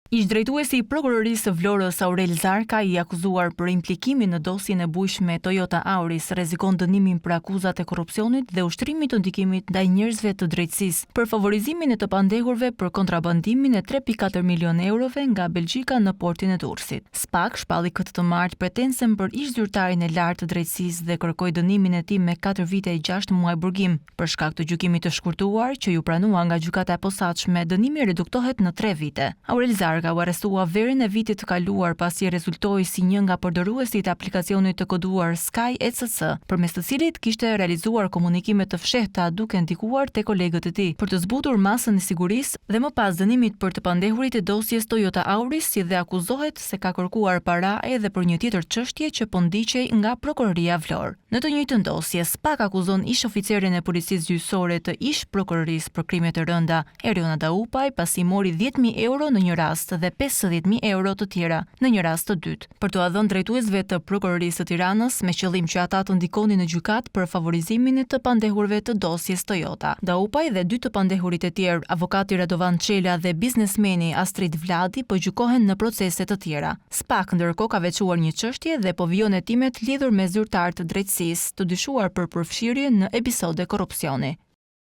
Ish-drejtuesi i prokurorisë së Vlorës Aurel Zarka, i akuzuar për implikimin në dosjen e bujshme Toyota Auris, rrezikon dënimin për akuzat e korrupsionit dhe ushtrimit të ndikimit ndaj njerëzve të drejtësisë për favorizimin e të pandehurve për kontrabandimin e 3.4 milion eurove nga Belgjika në portin e Durrësit. SPAK shpalli këtë të martë pretensën për ish-zyrtarin e lartë të drejtësisë dhe kërkoi dënimin e tij me 4 vite e 6 muaj burgim. Për shkak të gjykimit të shkurtuar që ju pranua nga gjykata e posaçme, dënimi reduktohet në 3 vite. Aurel Zarka u arrestua verën e vitit të kaluar pasi rezultoi si një nga përdoruesit e aplikacionit të koduar Sky ECC, përmes të cilit kishte realizuar komunikime të fshehta duke ndikuar te kolegët e tij për të zbutur masën e sigurisë dhe më pas dënimit për të pandehurit e dosjes Toyota Auris, si dhe akuzohet se ka kërkuar para edhe për një tjetër çështje që po ndiqej nga prokuroria Vlorë. Në të njëjtën dosje, SPAK akuzon ish-oficerin e policisë gjyqësore të ish-prokurorisë për krime të rënda, Eriona Daupaj, pasi mori 10.000 euro në një rast dhe 50.000 euro të tjera në një rast të dytë, për t'u dhënë drejtuesve të prokurorisë së Tiranës me qëllim që ata të ndikonin në gjykat për favorizimin e të pandehurve të dosjes Toyota. Daupaj dhe 2 të pandehurit e tjerë, avokati Radovan Çela dhe biznesmeni Astrid Vladi, po gjykohen në procese të tjera. SPAK ndërkohë ka veçuar një çështje dhe po vijon hetimet lidhur me zyrtar të drejtësisë të dyshuar për përfshirje në episode korrupsioni.